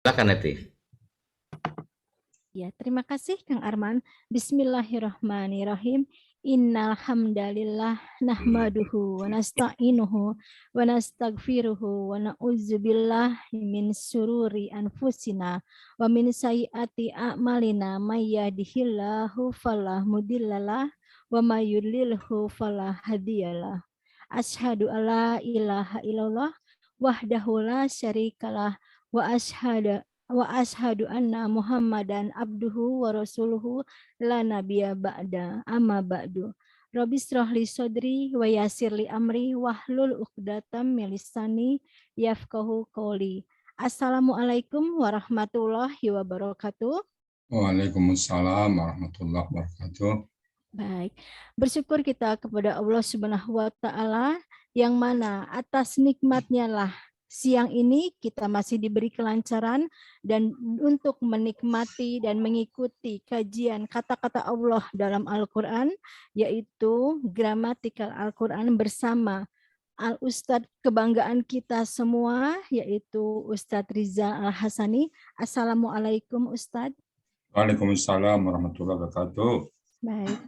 Silakan Neti. Ya, terima kasih Kang Arman. Bismillahirrahmanirrahim. Innal hamdalillah nahmaduhu wa nasta'inuhu wa nastaghfiruhu wa na'udzubillahi min sururi anfusina wa min sayyiati a'malina may yahdihillahu fala mudhillalah wa may yudlilhu fala hadiyalah. Asyhadu alla ilaha illallah wahdahu la syarikalah wa ashhadu anna Muhammadan abduhu wa rasuluhu la nabiyya ba'da amma ba'du. Rabbi shrahli sodri wa yassirli amri wahlul 'uqdatam min lisani yafqahu qawli. Assalamualaikum warahmatullahi wabarakatuh. Waalaikumsalam warahmatullahi wabarakatuh. Baik, bersyukur kita kepada Allah Subhanahu wa taala yang mana atas nikmatnya lah siang ini kita masih diberi kelancaran dan untuk menikmati dan mengikuti kajian kata-kata Allah dalam Al-Qur'an, yaitu gramatikal Al-Qur'an bersama Al-Ustadz kebanggaan kita semua, yaitu Ustadz Rizal Al-Hasani. Assalamualaikum Ustadz. Waalaikumsalam warahmatullahi wabarakatuh. Baik,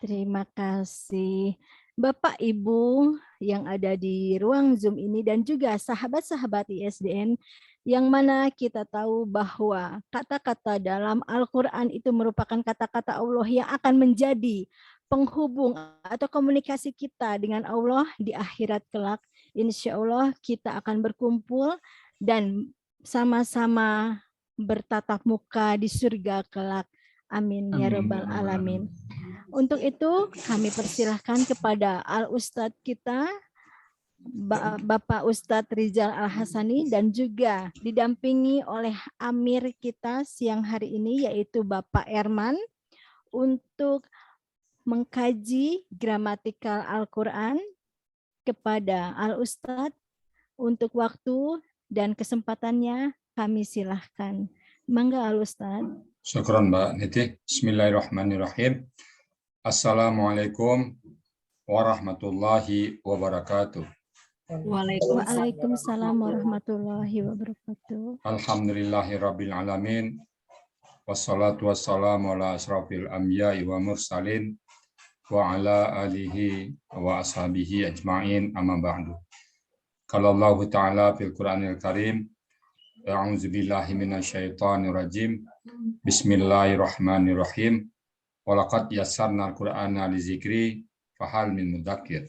terima kasih. Bapak Ibu yang ada di ruang Zoom ini dan juga sahabat-sahabat ISDN yang mana kita tahu bahwa kata-kata dalam Al-Quran itu merupakan kata-kata Allah yang akan menjadi penghubung atau komunikasi kita dengan Allah di akhirat kelak. Insya Allah kita akan berkumpul dan sama-sama bertatap muka di surga kelak. Amin ya rabbal alamin. Untuk itu kami persilahkan kepada Al-Ustadz kita, Bapak Ustadz Rizal Al-Hasani, dan juga didampingi oleh Amir kita siang hari ini, yaitu Bapak Erman, untuk mengkaji gramatikal Al-Quran kepada Al-Ustadz. Untuk waktu dan kesempatannya kami silahkan. Mangga Al-Ustadz. Syukran Mbak Niti. Bismillahirrahmanirrahim. Assalamualaikum warahmatullahi wabarakatuh. Waalaikumsalam warahmatullahi wabarakatuh. Alhamdulillahirabbil alamin. Wassalatu wassalamu ala asrafil anbiya'i wa mursalin wa ala alihi wa ashabihi ajma'in amma ba'du. Qala Allah Ta'ala fil Qur'anil Karim, a'udzu billahi minasyaitonir rajim. Bismillahirrahmanirrahim. Walaqad yassarnal Qur'ana lizikri fahal min mudzakir.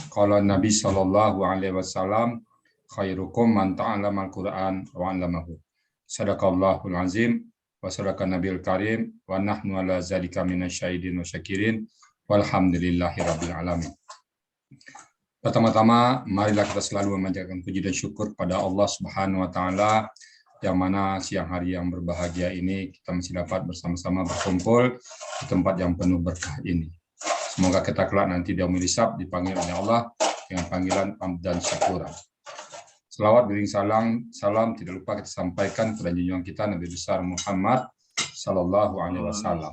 Qala Nabi sallallahu alaihi wasallam, khairukum man ta'allamal Qur'an wa 'allamahu. Sadaqallahul azim wa sadaqan nabiyul karim wa nahnu ala zalika minasyahidin wa syakirin walhamdulillahi rabbil alamin. Pertama-tama, marilah kita selalu memanjatkan puji dan syukur pada Allah Subhanahu wa taala yang mana siang hari yang berbahagia ini kita masih dapat bersama-sama berkumpul di tempat yang penuh berkah ini. Semoga kita kelak nanti di yaumul hisab dipanggil oleh Allah dengan panggilan hamd dan syukuran. Selawat beriring salam tidak lupa kita sampaikan kepada junjungan kita Nabi besar Muhammad sallallahu alaihi wasallam.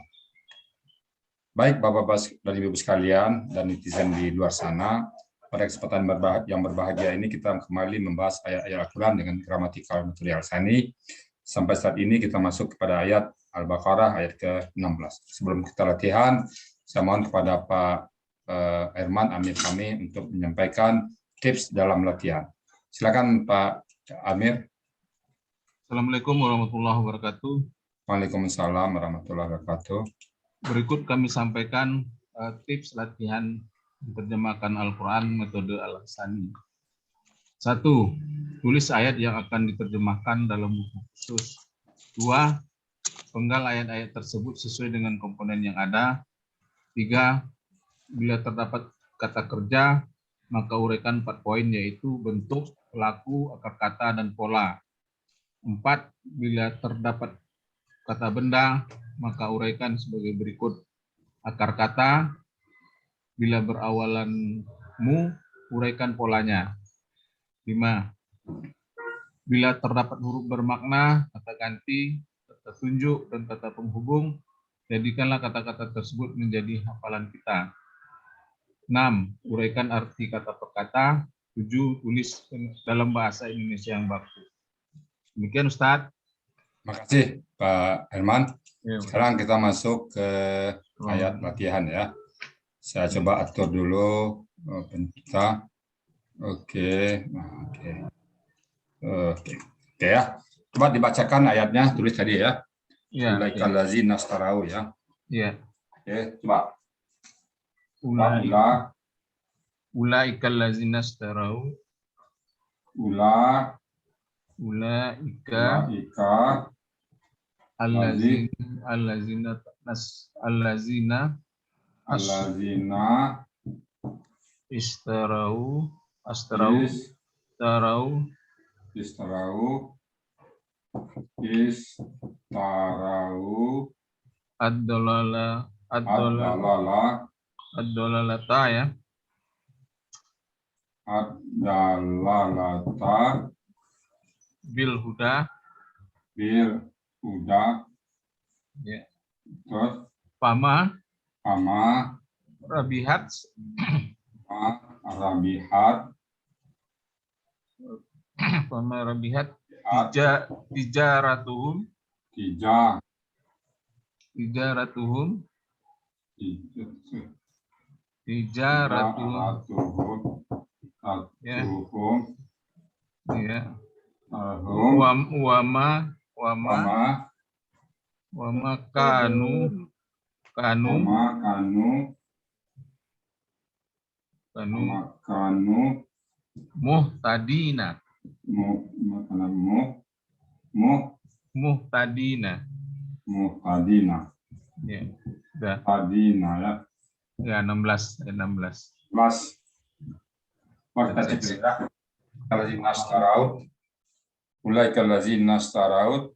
Baik Bapak-bapak dan Ibu sekalian dan netizen di luar sana, pada kesempatan yang berbahagia ini kita kembali membahas ayat-ayat Al-Quran dengan gramatikal metode Al-Sani. Sampai saat ini kita masuk kepada ayat Al-Baqarah ayat ke-16. Sebelum kita latihan, saya mohon kepada Pak Erman Amir kami untuk menyampaikan tips dalam latihan. Silakan Pak Amir. Assalamualaikum warahmatullahi wabarakatuh. Waalaikumsalam warahmatullahi wabarakatuh. Berikut kami sampaikan tips latihan menerjemahkan Al-Quran metode Al-Hasani. 1. Tulis ayat yang akan diterjemahkan dalam buku khusus. 2. Penggal ayat-ayat tersebut sesuai dengan komponen yang ada. 3. Bila terdapat kata kerja, maka uraikan 4 poin, yaitu bentuk, pelaku, akar kata, dan pola. 4. Bila terdapat kata benda, maka uraikan sebagai berikut. Akar kata, bila berawalan mu, uraikan polanya. 5. Bila terdapat huruf bermakna, kata ganti, kata tunjuk, dan kata penghubung, jadikanlah kata-kata tersebut menjadi hafalan kita. 6. Uraikan arti kata per kata. 7. Tulis dalam bahasa Indonesia yang baku. Demikian Ustadz. Terima kasih Pak Herman. Ya, Sekarang kita masuk ke ayat latihan ya. Saya coba atur dulu kita. Oke. Nah, oke. Oke ya. Coba dibacakan ayatnya, tulis tadi ya. ya, Ulaikal ladzina astarau ya. ya. Oke, coba. Ulaikal ladzina astarau. Ulaika allazina istarau ad-dalalata ya. Ad-dalalata Bil huda ya. terus Fama sama rabihat rabihat fama rabihat tijaratuhum ya. Ya. Wama kanu muhtadina. Ya. Udah. Tadina ya. Ya 16 ayat 16. Mas. Tadi berita. Allazina astaraut. Ulaikal ladzina astaraut.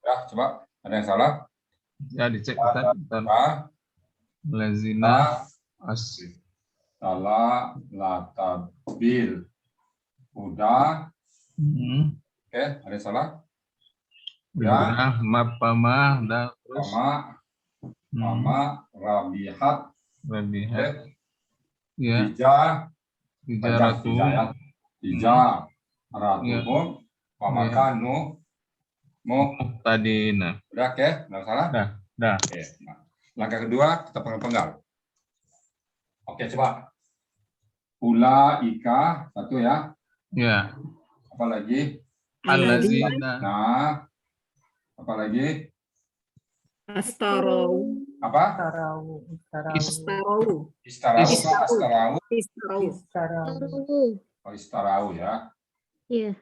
Ya, coba. Ada yang salah? Ya dicek Ustaz. Lazina salah latabil. Udah. Oke, ada yang salah? Ya. Mapama dan terus sama rabihat. Ya. Tijaratuhum pamakanu muhtadina. Udah, oke? Nggak salah? Dah. Oke. Nah, langkah kedua kita penggal. Oke, coba. Ulaika satu ya. Ya. Apa lagi? Allazina. Nah. Apa lagi? Astarau. Apa? Istarau ya. Iya.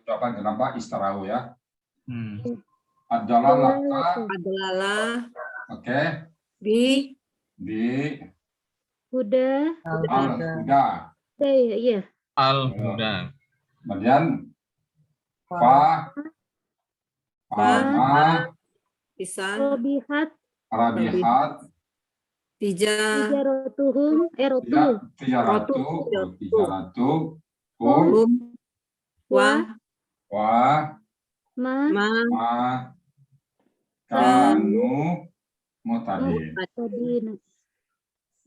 Jawaban kenapa istarau ya? Adalah. Oke. Di Huda. Al-huda. Iya. Al-huda. Kemudian Rabihat. Tijaratuhum. Kanu mutadin.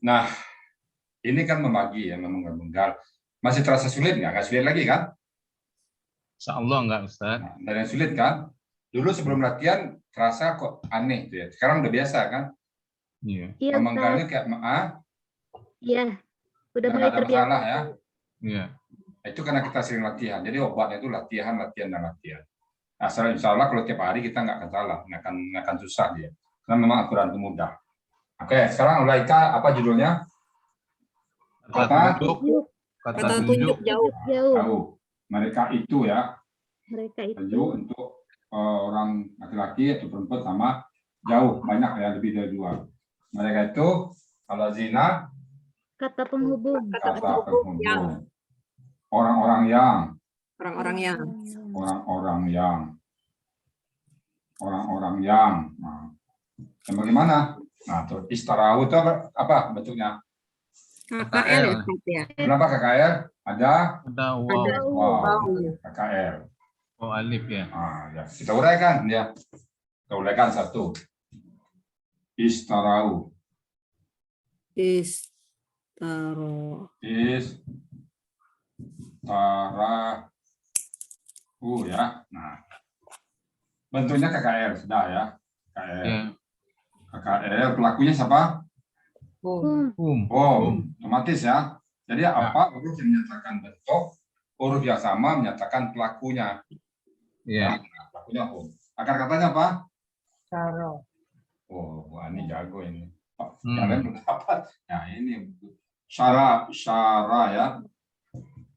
Nah, ini kan membagi ya, memenggal. Masih terasa sulit nggak? Nggak sulit lagi kan? Insya Allah enggak Ustaz. Nah, dari yang sulit kan? Dulu sebelum latihan terasa kok aneh tuh ya. Sekarang udah biasa kan? Iya. Memenggalnya kayak Iya. Udah nggak mulai ada masalah ya. Iya. Itu karena kita sering latihan. Jadi obatnya itu latihan. Asal insya Allah kalau tiap hari kita nggak akan salah, nggak akan susah dia. Karena memang aturan itu mudah. Oke, sekarang Ulaika apa judulnya? Kata tunjuk Jauh. Mereka itu ya. Mereka itu. Tunjuk untuk orang laki-laki atau perempuan sama jauh, banyak ya, lebih dari 2. Mereka itu allazina Kata penghubung. Orang-orang yang. Nah, dan bagaimana? Nah, terus istarau itu apa bentuknya? KKL ya. Kenapa KKL? Ada wow. KKL. Oh, alif ya. Nah, ya. Kita uraikan ya. Kita uraikan satu. Istarau ya. Nah, Bentuknya KKL sudah ya. KKL. Ya. KKL pelakunya siapa? Otomatis ya. Jadi apa huruf yang menyatakan bentuk, huruf yang sama menyatakan pelakunya. Ya. Nah, pelakunya akar katanya apa? Syara. Oh, wah, ini jago ini. Hmm. Kalian belum dapat. Nah, ini syara ya.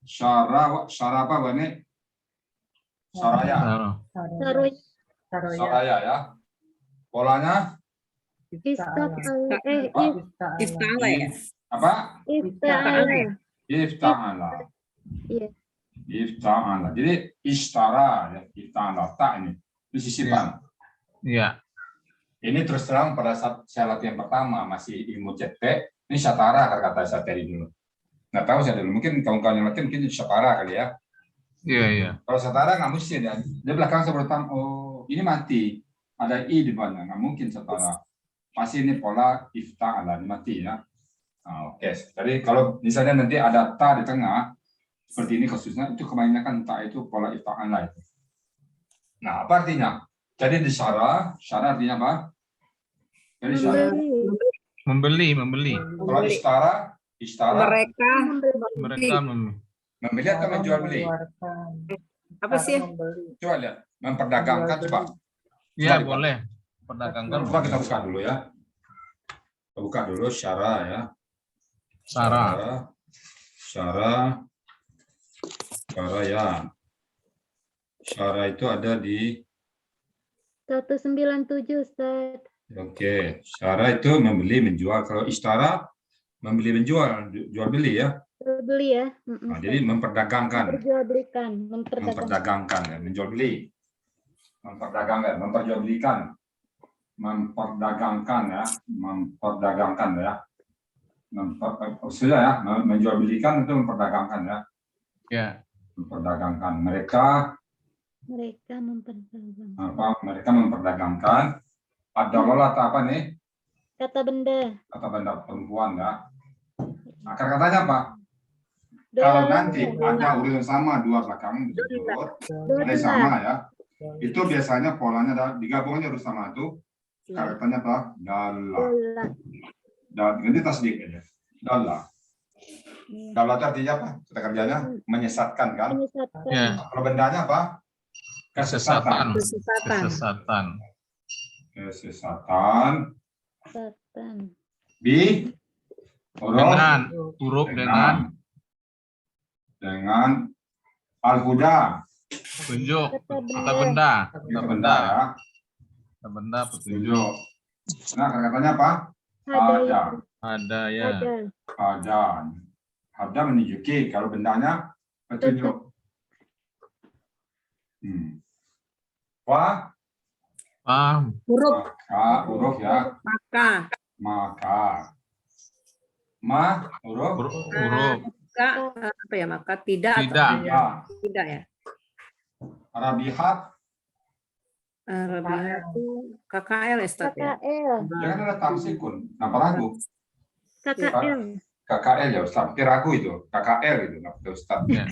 Syara apa ini? Saraya. Saraya ya. Polanya Ifta'ala ya. apa? Ifta'ala. Ifta'ala. Iya. Ifta'ala. Jadi ishtara ya, ifta'ala tak ini. Itu sisipan. Iya. Ini terus terang pada saat saya latihan pertama masih ilmu CT, ini syatara kata saya tadi dulu. Nggak tahu saya dulu, mungkin kawan-kawan yang latihan mungkin syatara kali ya. Iya, iya. Kalau syatara nggak mesti dia belakang seperti ini mati, ada i di depannya, nggak mungkin syatara. Pasti ini pola ifta'ala mati ya. Nah, oke. Jadi kalau misalnya nanti ada ta di tengah seperti ini kasusnya, itu kebanyakan ta itu pola ifta'ala itu. Nah, apa artinya? Jadi di syara artinya apa? Jadi syara. Membeli. Kalau istara Mereka membeli atau menjual beli? Apa sih? Coba lihat, memperdagangkan coba. Ya, Coba, boleh. Perdagangkan. Coba kita buka dulu ya. Kita buka dulu syara ya. Syara ya. Syara itu ada di 197 Ustaz. Oke, syara itu membeli menjual. Kalau istara membeli menjual, jual beli ya. Beli ya. Nah, jadi memperdagangkan. Memperdagangkan. Ya, menjual beli. Memperdagangkan, memperjualbelikan. Memperdagangkan ya. Sudah ya, menjual belikan itu memperdagangkan ya. Ya. Memperdagangkan. Mereka memperdagangkan. Adalah apa nih? Kata benda perempuan ya. Akar katanya apa? Kalau nanti ada urutan sama dua belakang berturut, ada sama ya. Itu biasanya polanya digabungnya harus sama itu. Akar katanya apa? Dalla. Ganti tasdik aja. Dalla. Dalla artinya apa? Kata kerjanya menyesatkan kan? Ya. Kalau bendanya apa? Kesesatan. Huruf dengan al-huda Tunjuk. Kata benda. ya. Kata benda petunjuk. Nah, katanya apa? Ada ya. Ada menunjuki. Kalau bendanya petunjuk. Huruf ya. Maka. Huruf. Apa ya? Maka tidak. Tidak ya. Rabihat itu KKL ya, Ustaz ya. Jangan ada tamsikun. Kenapa ragu? KKL ya Ustaz. Tapi ragu itu. KKL itu. Kenapa Ustaz? Ya.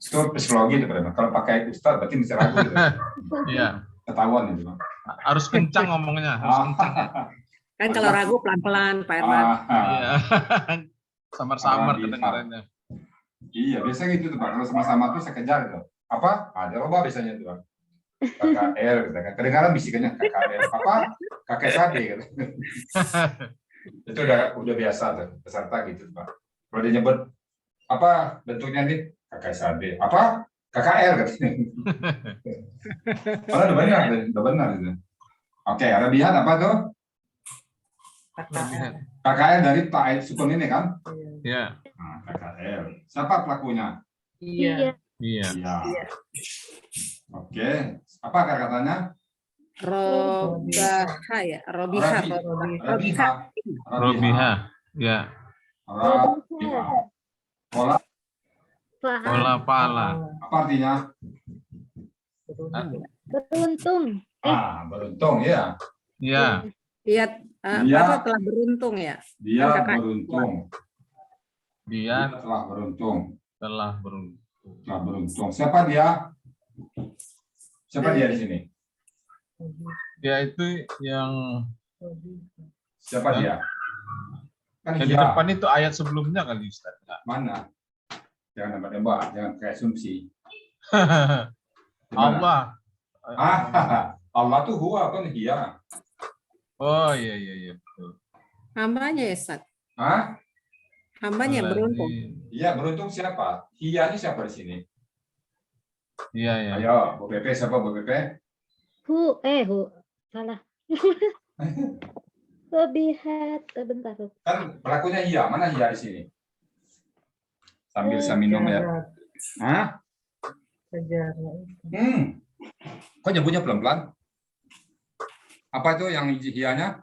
Itu psikologi itu. Kalau pakai Ustaz berarti bisa ragu itu. Iya. Ketahuan itu. Harus kencang ngomongnya. Harus kencang. Kan kalau ragu pelan-pelan, Pak Herman. Iya. Samar-samar kedengarannya. Iya, biasanya gitu tuh Pak. Kalau sama-sama tuh saya kejar itu. Apa? Ada roba biasanya tuh Pak. KKL, kedengaran bisikannya KKL. Apa? Kakek sade. Gitu. Itu udah biasa tuh, peserta gitu Pak. Kalau dia nyebut apa bentuknya nih? Kakek sade. Apa? KKL katanya. Padahal udah benar itu. Oke, Rabihat apa tuh? KKL dari ta'id sukun ini kan? Iya. Nah, KKL. Siapa pelakunya? Iya. Oke. Apa katanya? Robiha ya. Robiha. Ya. Pola pala. Apa artinya? Beruntung. Beruntung ya. Iya. Dia telah beruntung ya. Dia beruntung. Dia telah beruntung. Siapa dia? Siapa dia di sini? Dia itu yang Siapa dia? Kan yang di hiya. depan itu ayat sebelumnya kali Ustaz. Nggak. Mana? Jangan nembak-nembak, jangan kayak asumsi. Gimana? Allah. Allah tuh huwa kan hiya. Oh iya iya iya betul. Hambanya ya, Ustaz. Hah? Hambanya beruntung. Iya, beruntung siapa? Hiya ini siapa di sini? Iya iya. Ayo, Bu Pepe, siapa Bu Pepe? Hu, salah. Robihat, bentar. Kan pelakunya hiya, mana hiya di sini? Sambil saya minum ya. Hah? Kok nyebutnya pelan-pelan? Apa itu yang hiyanya?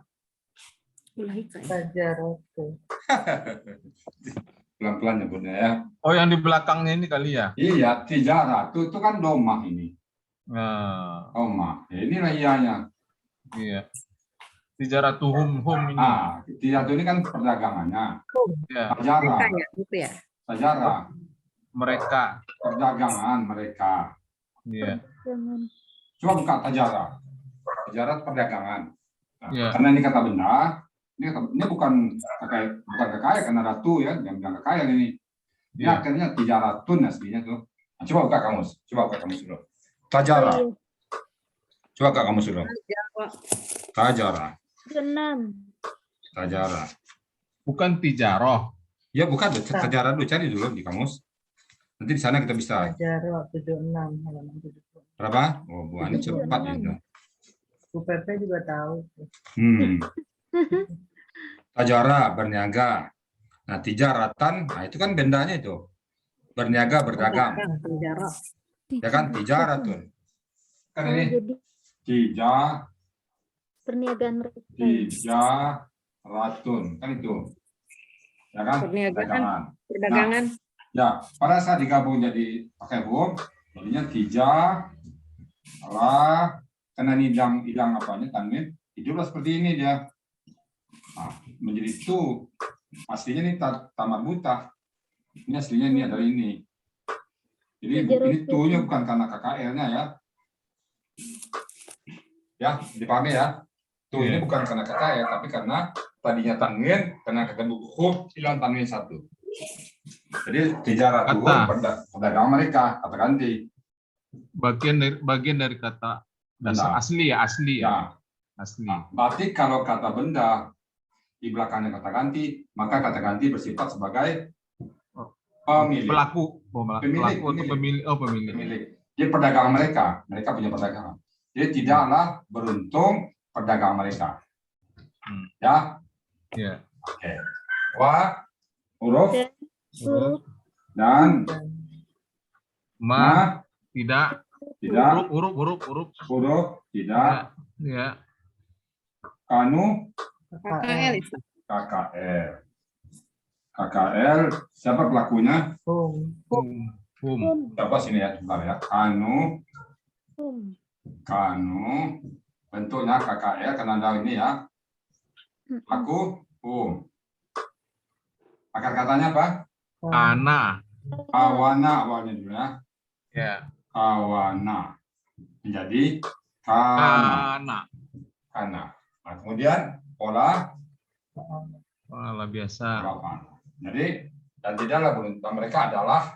Pelan-pelan nyebutnya ya. Oh yang di belakangnya ini kali ya. Iya, tijarah. Itu kan domah ini. Nah, Domah. Inilah hiyanya. iya. Tijaratuhum ini. Tijarah ini kan perdagangannya. Ya, Tajarah. Ya, gitu ya. Tajarah. mereka. Perdagangan mereka. Iya. Coba buka tajarah. Tajarah itu perdagangan. Nah, Iya. karena ini kata benda, ini bukan kekayaan karena ratu ya, yang bilang kekayaan ini. Ini Iya. akhirnya tijaratun aslinya tuh. Nah, coba buka kamus, dulu. Tajarah. Coba buka kamus dulu. Tajarah. Tajarah. Bukan tijaroh. Ya bukan, tajarah dulu, cari dulu di kamus. Nanti di sana kita bisa. Tajarah 76 halaman 70. Berapa? Oh, Bu Ani cepat itu. Bu Pepe juga tahu. Tajarah, berniaga. Nah, tijaratan, nah itu kan bendanya itu. Berniaga, berdagang. Tijarah. Ya kan, tijaratun. Kan ini Jadi perniagaan mereka. tijaratun. Kan itu. Ya kan? Perniagaan. Perdagangan. Ya, pada saat digabung jadi pakai huruf, jadinya tijarah, karena ini idang apanya, tanwin, hiduplah seperti ini dia. Nah, menjadi itu. Aslinya ini tamar buta. Ini aslinya ini adalah ini. Jadi ini tuh-nya bukan karena KKL-nya ya. Ya, dipahami ya. Tuh ini bukan karena KKL, tapi karena tadinya tanwin, karena ketemu huruf hilang tanwin satu. Jadi tijarah itu perdagangan mereka, kata ganti. Bagian dari kata dasar asli ya, asli ya. Asli. Nah, berarti kalau kata benda di belakangnya kata ganti, maka kata ganti bersifat sebagai pemilik. Pelaku. Pemilik. Pemilik. Jadi perdagangan mereka punya perdagangan. Jadi tidaklah beruntung perdagangan mereka. Ya. Ya. Oke. Wa, huruf, dan tidak. Huruf. Tidak. Ya. Kanu, KKL. KKL, siapa pelakunya? Hum. Coba sini ya, sebentar ya. Kanu, bentuknya KKL, karena ada ini ya. Pelaku, akar katanya apa? Ana. Kawana awalnya dulu ya. Ya. Kawana. Menjadi kana. Ana. Nah, kemudian pola Malah biasa. berapa? Jadi dan tidaklah beruntung mereka adalah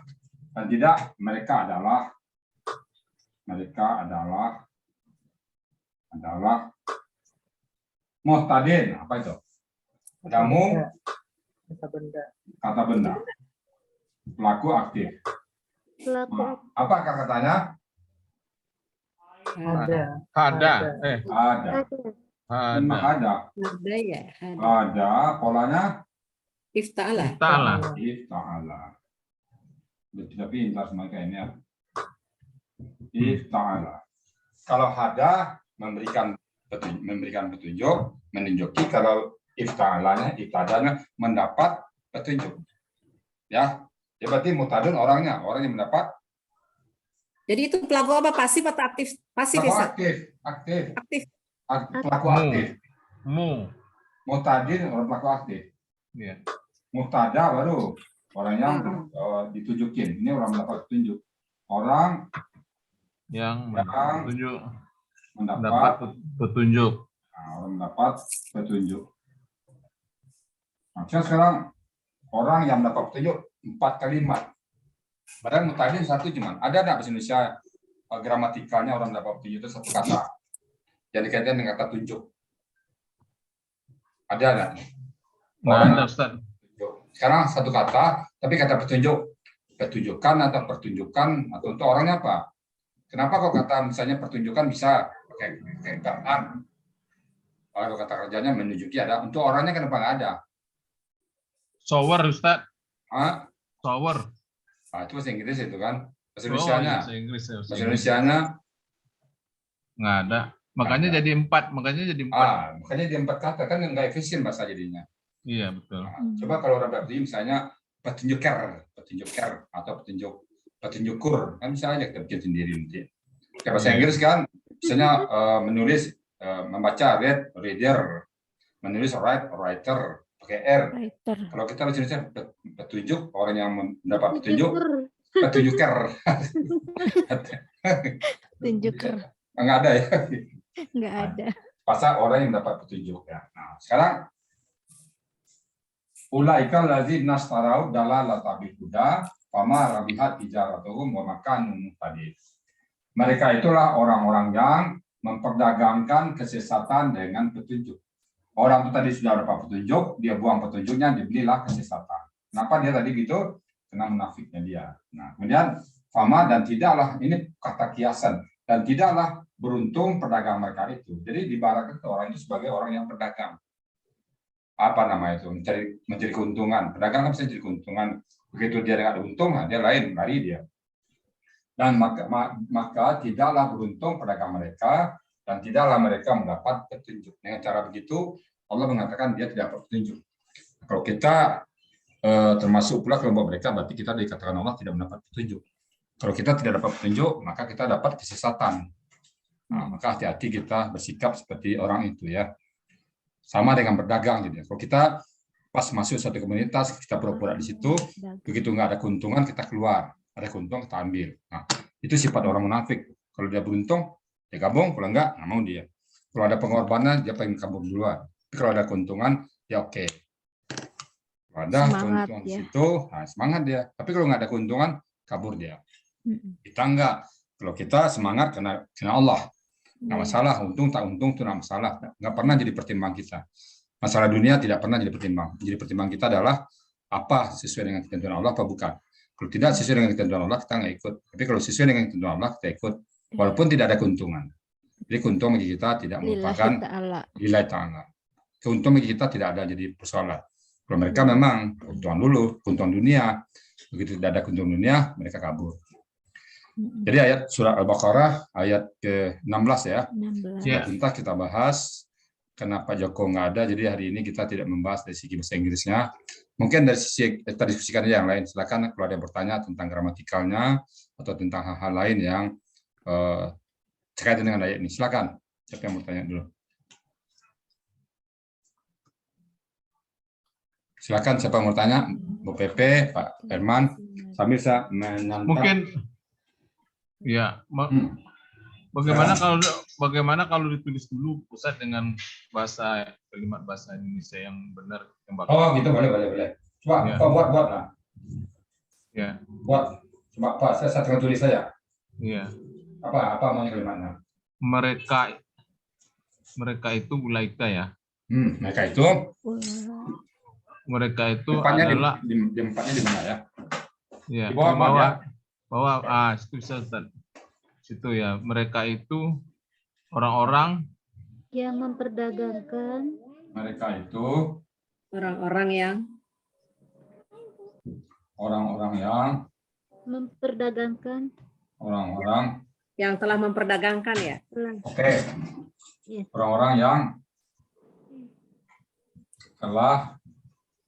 muhtadin. Apa itu? Kamu kata benda. Pelaku aktif. Apa akar katanya? Ada. Ada. Ada ya. Ada. Polanya Ifta'ala. ifta'ala. Tidak pintar mereka ini ya. Ifta'ala. Kalau ada memberikan petunjuk, menunjuki. Kalau ifta'alanya mendapat petunjuk. Ya. Ya berarti mutadun orang yang mendapat. Jadi itu pelaku apa? Pasif atau aktif? Pasif ya. Aktif. Aktif. Pelaku aktif. Mutadin orang pelaku aktif. Ya. Muhtada baru orang yang ditunjukin. Ini orang mendapat petunjuk. Orang yang Yang petunjuk mendapat mendapat petunjuk. orang mendapat petunjuk. Nah, sekarang orang yang mendapat petunjuk 4 kalimat. Padahal mutadin satu cuman. Ada enggak bahasa Indonesia gramatikalnya orang mendapat petunjuk itu satu kata. Jadi dikaitkan dengan kata tunjuk. Ada enggak? Nggak ada, Ustaz. Sekarang satu kata, tapi kata petunjuk, petunjukan atau pertunjukan atau untuk orangnya apa? Kenapa kok kata misalnya pertunjukan bisa pakai gambar? Kalau kata kerjanya menunjuki ada, untuk orangnya kenapa nggak ada? Shower, Ustaz. Hah? Shower. Nah, itu bahasa Inggris itu kan. Bahasa Oh, Indonesianya, bahasa Inggris. Ya, bahasa Indonesianya, nggak ada. Makanya Nggak ada. jadi 4. Makanya jadi 4. makanya dia 4 kata kan nggak efisien bahasa jadinya. Iya, betul. Nah, coba kalau orang berarti misalnya petunjuker atau petunjukur kan bisa aja kita bikin sendiri nanti. Kayak bahasa Inggris kan, misalnya menulis, membaca reader, menulis writer pakai R. Writer. Kalau kita bahasa Indonesia petunjuk, orang yang mendapat petunjuk, petunjuker. Tunjuker. Nggak ada ya. Nggak ada. Pasal orang yang mendapat petunjuk ya. Nah, sekarang ulaika allazina astarau dalalata bil huda fama rabihat tijaratuhum wa makanu muhtadin. Mereka itulah orang-orang yang memperdagangkan kesesatan dengan petunjuk. Orang itu tadi sudah dapat petunjuk, dia buang petunjuknya, dibelilah kesesatan. Kenapa dia tadi gitu? Karena munafiknya dia. Nah, kemudian fama dan tidaklah, ini kata kiasan, dan tidaklah beruntung pedagang mereka itu. Jadi diibaratkan orang itu sebagai orang yang pedagang. Apa namanya itu? Mencari keuntungan. Pedagang kan bisa mencari keuntungan. Begitu dia ada untung, dia lain, lari dia. Dan maka tidaklah beruntung pedagang mereka, dan tidaklah mereka mendapat petunjuk. Dengan cara begitu, Allah mengatakan dia tidak dapat petunjuk. Kalau kita termasuk pula kelompok mereka, berarti kita dikatakan Allah tidak mendapat petunjuk. Kalau kita tidak dapat petunjuk, maka kita dapat kesesatan. Nah, maka hati-hati kita bersikap seperti orang itu ya. Sama dengan berdagang jadi. Kalau kita pas masuk satu komunitas, kita pura-pura di situ, begitu nggak ada keuntungan kita keluar, ada keuntungan kita ambil. Nah, itu sifat orang munafik. Kalau dia beruntung, dia gabung. Kalau enggak, nggak mau dia. Kalau ada pengorbanan, dia pengen kabur duluan. Tapi kalau ada keuntungan, ya oke. Kalau ada Semangat, keuntungan di ya. situ, nah, semangat dia. Tapi kalau nggak ada keuntungan, kabur dia. Kita enggak. Kalau kita semangat karena Allah. Nggak masalah, untung tak untung itu nggak masalah. Nggak pernah jadi pertimbangan kita. Masalah dunia tidak pernah jadi pertimbangan. Jadi pertimbangan kita adalah apa sesuai dengan ketentuan Allah, apa bukan. Kalau tidak sesuai dengan ketentuan Allah, kita nggak ikut. Tapi kalau sesuai dengan ketentuan Allah, kita ikut. Walaupun tidak ada keuntungan. Jadi keuntungan bagi kita tidak merupakan lillahi ta'ala. Keuntungan bagi kita tidak ada jadi persoalan. Kalau mereka memang keuntungan dulu, keuntungan dunia. Begitu tidak ada keuntungan dunia, mereka kabur. Jadi ayat surah Al-Baqarah ayat ke-16 ya. 16. Ya. Tuntas kita bahas kenapa Joko nggak ada. Jadi hari ini kita tidak membahas dari segi bahasa Inggrisnya. Mungkin dari sisi kita diskusikan yang lain. Silakan kalau ada yang bertanya tentang gramatikalnya atau tentang hal-hal lain yang terkait dengan ayat ini. Silakan. Siapa yang bertanya dulu? Silakan siapa yang bertanya? Bu Pepe, Pak Herman, sambil saya menantang. Mungkin ya, bagaimana kalau ditulis dulu Ustaz dengan kalimat bahasa Indonesia yang benar yang bakal. Oh gitu, boleh. Coba Ya. buat lah. Ya, Buat. Coba Pak, saya tengah tulis saja. iya. Apa maunya kalimatnya? Mereka itu ulaika ya. Mereka itu Mereka itu tempatnya adalah tempatnya di mana ya? ya, Di bawah, bawah itu bisa Ustaz. Situ ya. Mereka itu orang-orang Yang memperdagangkan Mereka itu Orang-orang yang orang-orang yang memperdagangkan orang-orang yang telah memperdagangkan ya. oke. Iya. Orang-orang yang telah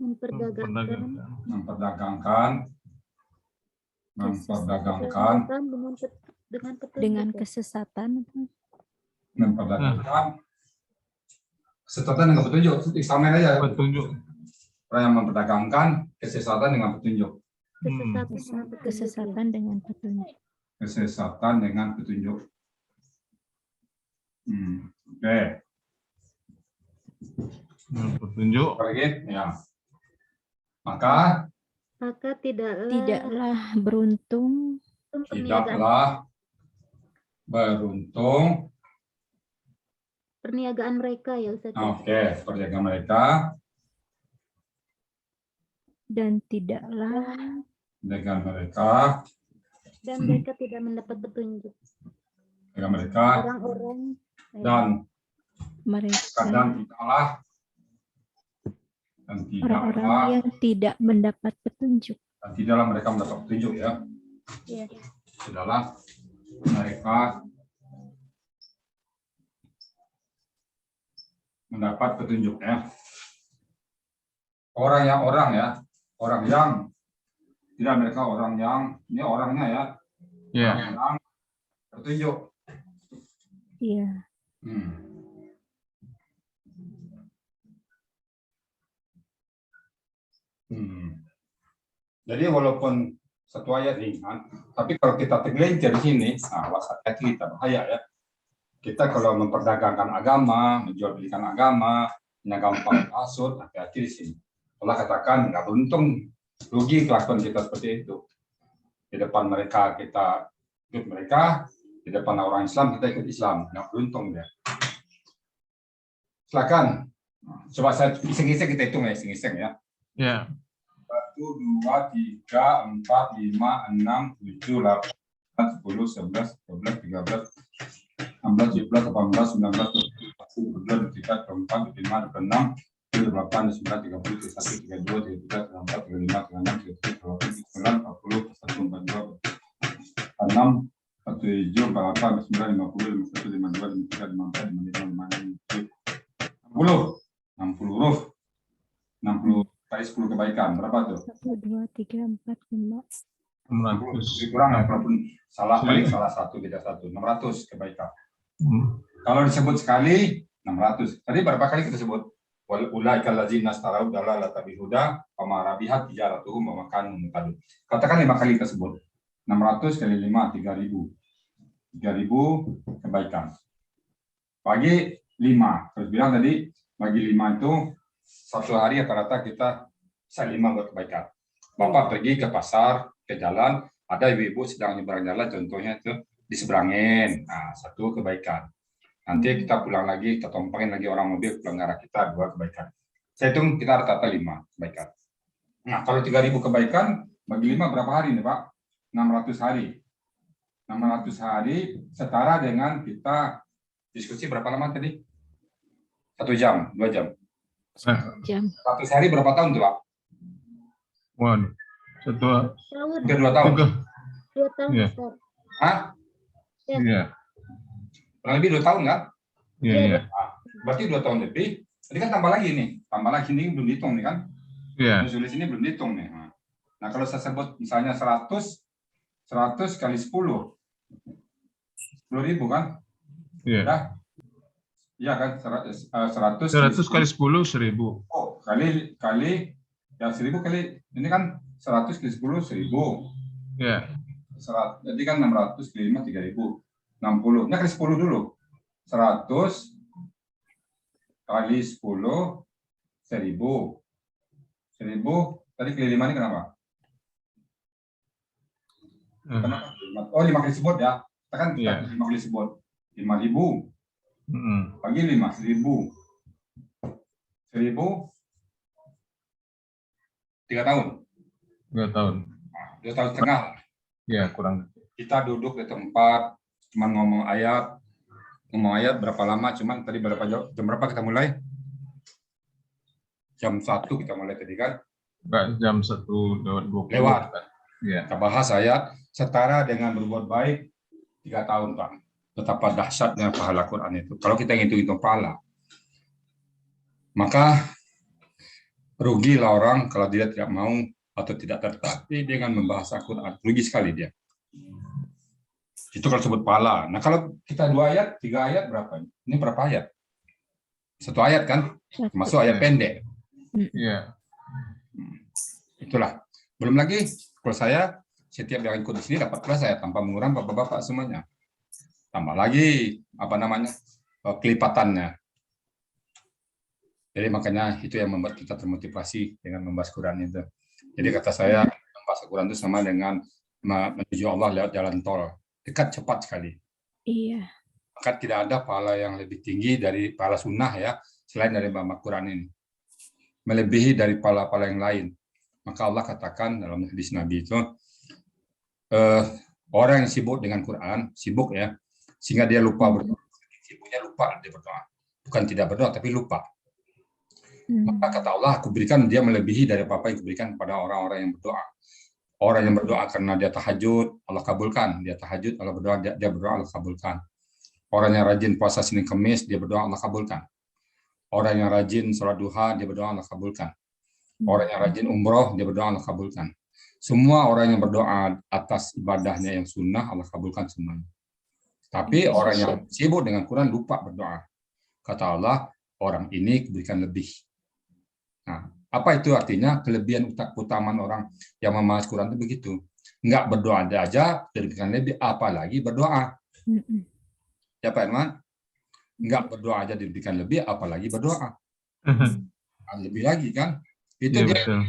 memperdagangkan memperdagangkan Dengan kesesatan. memperdagangkan kesesatan dengan petunjuk. Samain aja. petunjuk. Orang yang memperdagangkan kesesatan dengan petunjuk. Kesesatan dengan petunjuk. kesesatan dengan petunjuk. Oke. Petunjuk. Lagi, ya. Maka Tidaklah beruntung tidaklah beruntung. perniagaan mereka ya Ustaz. Oke, perdagangan mereka dan tidaklah dengan mereka Dan mereka tidak mendapat petunjuk. dengan mereka Orang-orang dan mereka kadang tidaklah dan orang-orang tidaklah yang tidak mendapat petunjuk. dan tidaklah mereka mendapat petunjuk ya. ya, Tidaklah mereka mendapat petunjuk ya. Orang yang tidak mereka orang yang ini orangnya ya. Ya. Orang yang petunjuk. Iya. Jadi walaupun satu ayat ringan, tapi kalau kita tergelincir di sini, hati-hati kita bahaya ya. Kita kalau memperdagangkan agama, menjual belikan agama, yang gampang hasut, hati-hati di sini. Allah katakan nggak beruntung, rugi kelakuan kita seperti itu. Di depan mereka kita ikut mereka, di depan orang Islam kita ikut Islam, nggak beruntung dia. Silakan, coba saya iseng-iseng kita hitung ya, iseng-iseng ya. Ya. 1, 2, 3, 4, 5, 6, 7, 8, 10, 11, 12, 13, 16, 17, 18, 19, 20, 21, 23, 24, 25, 26, 28, 29, 30, 31, 32, 33, 34, 35, 36, 37, 39, 40, 41, 42, 46, 47, 48, 49, 50, 51, 52, 53, 54, 55, 56, 60 huruf. 60 kali 10 kebaikan. Berapa tuh? 1, 2, 3, 4, 5. 600. Kurang ya, walaupun salah paling salah satu, beda satu. 600 kebaikan. Kalau disebut sekali, 600. Tadi berapa kali kita sebut? Ulaika allazina istarau dalalata bihuda fama rabihat tijaratuhum wa ma kanu muhtadin. Katakan 5 kali kita sebut. 600 kali 5, 3000. 3000 kebaikan. Bagi 5. Terus bilang tadi, bagi 5 itu satu hari rata-rata kita bisa 5 buat kebaikan. Bapak pergi ke pasar, ke jalan, ada ibu-ibu sedang nyebrang jalan, contohnya itu diseberangin. Nah, 1 kebaikan. Nanti kita pulang lagi, kita tumpangin lagi orang mobil pulang arah kita, 2 kebaikan. Saya hitung kita rata-rata 5 kebaikan. Nah, kalau 3000 kebaikan, bagi 5 berapa hari nih Pak? 600 hari. 600 hari setara dengan kita diskusi berapa lama tadi? 1 jam, 2 jam. Jam. 100 hari berapa tahun tuh Pak? Waduh. tahun, Hampir 2 tahun. 2 tahun Iya. Ustaz. Hah? Iya. Kurang lebih 2 tahun kan? Iya, iya. Berarti 2 tahun lebih. Jadi kan tambah lagi nih. Tambah lagi ini belum dihitung nih kan? Iya. Tulis ini belum dihitung nih. Nah, kalau saya sebut misalnya 100 kali 10. 10.000 kan? Iya. Ya. Iya kan? 100 kali 10 1000. Oh, kali ya 1000 kali ini kan 100 kali 10 1000. Iya. Jadi kan 600 kali 5 3000. 60. Ini kali 10 dulu. 100 kali 10 1000. 1000 tadi kali 5 ini kenapa? Kenapa? Oh, 5 kali sebut ya. Kita kan 5 kali sebut. 5.000. Bagi 5, 1000. 1000 3 tahun. 2 tahun. 2 tahun setengah. Ya, kurang. Kita duduk di tempat, cuman ngomong ayat berapa lama, cuman tadi jam berapa kita mulai? Jam 1 kita mulai tadi kan? Enggak, jam 1:20. Lewat. Iya. Kita bahas ayat setara dengan berbuat baik 3 tahun, Pak. Betapa dahsyatnya pahala Quran itu. Kalau kita hitung-hitung pahala, maka rugilah orang kalau dia tidak mau atau tidak tertarik dengan membahas Al-Quran. Rugi sekali dia. Itu kalau sebut pahala. Nah, kalau kita 2 ayat, 3 ayat berapa? Ini berapa ayat? 1 ayat kan? Termasuk ayat pendek. Iya. Itulah. Belum lagi, kalau saya setiap yang ikut di sini dapat kelas saya tanpa mengurangi bapak-bapak semuanya. Tambah lagi kelipatannya. Jadi makanya itu yang membuat kita termotivasi dengan membahas Quran itu. Jadi kata saya, membahas Quran itu sama dengan menuju Allah lewat jalan tol. Dekat, cepat sekali. Iya. Maka tidak ada pahala yang lebih tinggi dari pahala sunnah ya, selain dari membaca Quran ini. Melebihi dari pahala-pahala yang lain. Maka Allah katakan dalam hadis Nabi itu, orang yang sibuk dengan Quran, sibuk ya, sehingga dia lupa berdoa. Sibuknya lupa dia berdoa. Bukan tidak berdoa, tapi lupa. Maka kata Allah, aku berikan dia melebihi dari apa yang diberikan kepada orang-orang yang berdoa. Orang yang berdoa karena dia tahajud, Allah kabulkan. Dia tahajud, Allah berdoa, dia berdoa, Allah kabulkan. Orang yang rajin puasa Senin Kamis, dia berdoa, Allah kabulkan. Orang yang rajin sholat duha, dia berdoa, Allah kabulkan. Orang yang rajin umroh, dia berdoa, Allah kabulkan. Semua orang yang berdoa atas ibadahnya yang sunnah, Allah kabulkan semuanya. Tapi orang yang sibuk dengan Quran lupa berdoa. Kata Allah, orang ini diberikan lebih. Nah, apa itu artinya? Kelebihan utamaan orang yang memahami Quran itu begitu. Enggak berdoa aja, diberikan lebih, apalagi berdoa. Ya Pak Herman? Enggak berdoa aja diberikan lebih, apalagi berdoa. Lebih lagi kan? Itu Iya, dia. betul.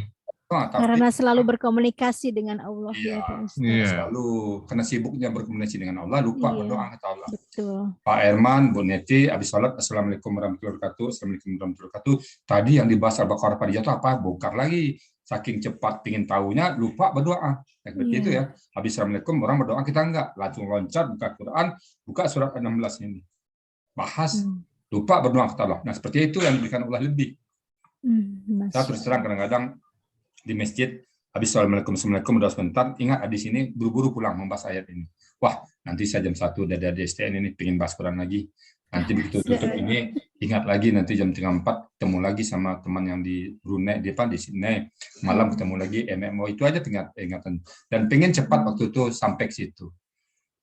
Karena selalu berkomunikasi dengan Allah. Iya, Ya, Pak Ustaz. Iya. selalu karena sibuknya berkomunikasi dengan Allah, lupa Iya. berdoa kata Allah. Betul. Pak Herman, Bu Neti, habis sholat, Assalamualaikum warahmatullahi wabarakatuh, Assalamualaikum warahmatullahi wabarakatuh. Tadi yang dibahas Al-Baqarah pada jatuh apa? Bongkar lagi. Saking cepat pingin tahunya, lupa berdoa. Seperti Iya. itu ya. Habis Assalamualaikum, orang berdoa, kita enggak. Langsung loncat, buka Quran, buka surat 16 ini. Bahas, lupa berdoa kata Allah. Nah, seperti itu yang diberikan Allah lebih. Saya terus terang kadang-kadang di masjid, habis Assalamualaikum, udah sebentar, ingat di sini buru-buru pulang membahas ayat ini. Wah, nanti saya jam 1 udah ada di STN ini, pengen bahas Quran lagi. Nanti begitu tutup ini, ingat lagi nanti jam 3:30 ketemu lagi sama teman yang di Brunei, di Sydney. Malam ketemu lagi MMO, itu aja ingatan. Dan pengen cepat waktu itu sampai ke situ.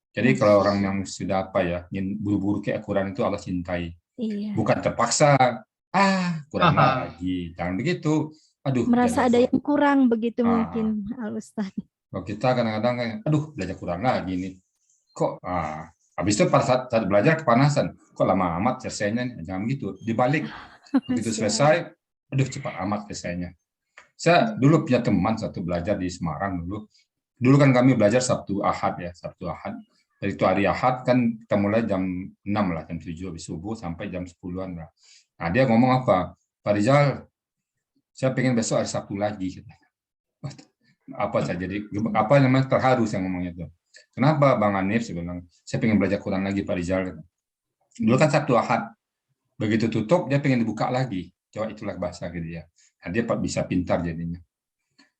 Jadi kalau orang yang sudah ingin buru-buru ke Quran itu Allah cintai. Iya. Bukan terpaksa, Quran lagi. Jangan begitu. Aduh, Merasa ada yang kurang begitu Ah. mungkin, Al-Ustaz. kalau kita kadang-kadang kayak, belajar Quran lagi nih. Kok, habis itu pada saat belajar kepanasan. Kok lama amat selesainya? Jangan begitu. Dibalik. Begitu selesai, cepat amat selesainya. Saya dulu punya teman satu belajar di Semarang dulu. Dulu kan kami belajar Sabtu Ahad ya, Sabtu Ahad. Dari itu hari Ahad kan kita mulai jam 6 lah, jam 7 habis subuh sampai jam 10-an lah. Nah, dia ngomong apa? Pak Rizal, saya pengen besok hari Sabtu lagi. Apa saya jadi terharu saya ngomongnya itu. Kenapa Bang Hanif? Saya bilang, saya pengen belajar Quran lagi Pak Rizal. Dulu kan Sabtu Ahad. Begitu tutup, dia pengen dibuka lagi. Coba itulah bahasa gitu ya. Nah, dia bisa pintar jadinya.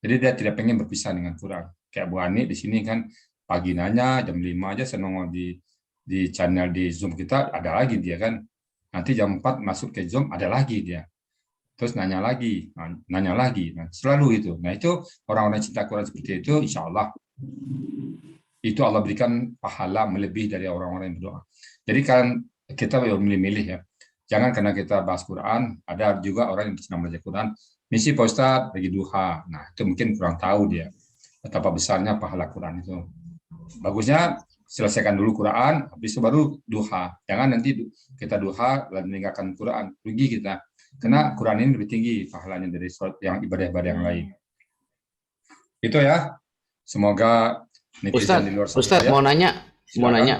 Jadi dia tidak pengen berpisah dengan Quran. Kayak Bu Ani di sini kan pagi nanya, jam 5 aja saya nongol di channel di Zoom kita, ada lagi dia kan. Nanti jam 4 masuk ke Zoom, ada lagi dia. Terus nanya lagi. Nah, selalu itu. Nah, itu orang-orang cinta Quran seperti itu, insya Allah itu Allah berikan pahala melebihi dari orang-orang yang berdoa. Jadi kan kita milih-milih ya. Jangan karena kita bahas Quran, ada juga orang yang senang belajar Quran, misi Pak Ustadz lagi duha. Nah, itu mungkin kurang tahu dia betapa besarnya pahala Quran itu. Bagusnya selesaikan dulu Quran, habis itu baru duha. Jangan nanti kita duha lalu meninggalkan Quran, rugi kita. Karena Quran ini lebih tinggi pahalanya dari yang ibadah-ibadah yang lain. Itu ya. Semoga netizen di luar sana. Ustadz mau nanya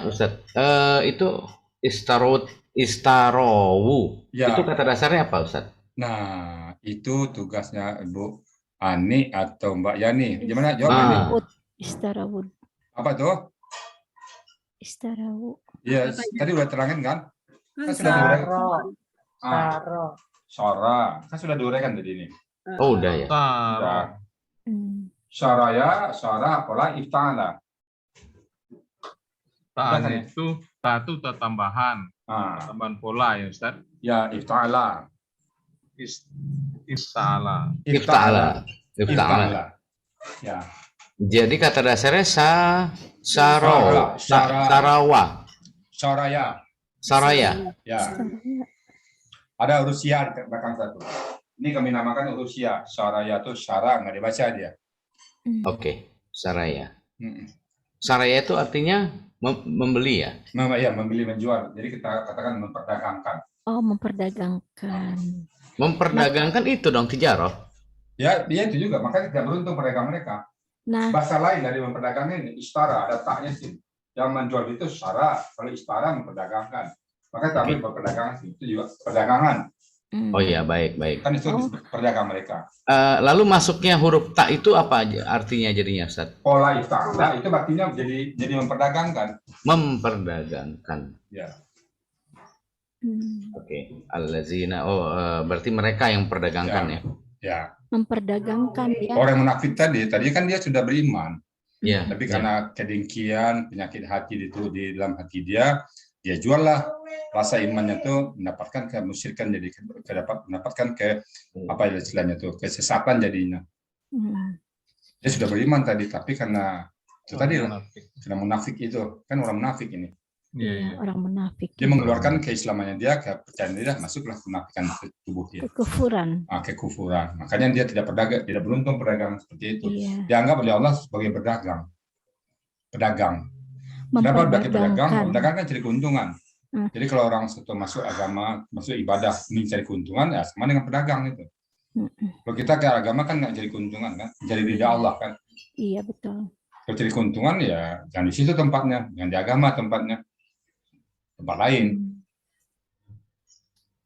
Ustadz. Itu istarowu. Ya. Itu kata dasarnya apa Ustadz? Nah, itu tugasnya Ibu Ani atau Mbak Yani. Gimana jawabannya? Istarawud. Apa tuh? Istarawu. Iya, tadi udah terangin kan? Kan sudah diuraikan. Syara. Kan sudah diuraikan tadi ini. Oh, udah ya. Nah, syaraya, syara, pola, ifta'ala. Ta'an itu satu tambahan pola ya Ustaz. Ya, ifta'ala. Ifta'ala. Ya. Jadi kata dasarnya Sarawa. Saraya. Ya. Ada Rusia di belakang satu. Ini kami namakan Rusia. Syaraya itu syara, nggak dibaca dia. Oke, Saraya. Mm-mm. Saraya itu artinya membeli ya? Ya, membeli menjual. Jadi kita katakan memperdagangkan. Oh, memperdagangkan. Memperdagangkan itu dong tijarah. Ya, dia itu juga. Makanya tidak beruntung pedagang mereka. Nah, Bahasa lain dari memperdagangkan ini, istara, ada taknya sih. Yang menjual itu istara, kalau istara memperdagangkan. Maka kami berperdagangan itu juga perdagangan. Oh iya, baik. Kan itu perdagang mereka. Lalu masuknya huruf ta itu apa aja artinya jadinya, Ustaz? Pola istara itu artinya jadi memperdagangkan. Memperdagangkan. Ya. Oke. Allazina. Oh, berarti mereka yang perdagangkan ya? Ya. memperdagangkan ya. Orang munafik tadi kan dia sudah beriman. Iya. Tapi karena kedengkian, penyakit hati itu di dalam hati dia jual lah rasa imannya tuh mendapatkan kemusyrikan, jadi mendapatkan apa istilahnya tuh kesesatan jadinya. Dia sudah beriman tadi, tapi karena itu tadi lah, karena munafik itu kan orang munafik ini. Iya, orang munafik. Dia mengeluarkan keislamannya dia, kepercayaan dia, masuklah kemunafikan tubuh dia. Kekufuran. Kekufuran. Makanya dia tidak beruntung perdagangan seperti itu. Iya. Dianggap oleh Allah sebagai pedagang. Kenapa sebagai pedagang? Pedagang kan cari keuntungan. Jadi kalau orang satu masuk agama, masuk ibadah, ini cari keuntungan, ya sama dengan pedagang itu. Kalau kita ke agama kan nggak cari keuntungan kan, cari ridha Allah kan. Iya betul. Kalau cari keuntungan ya jangan di situ tempatnya, jangan di agama tempatnya, tempat lain.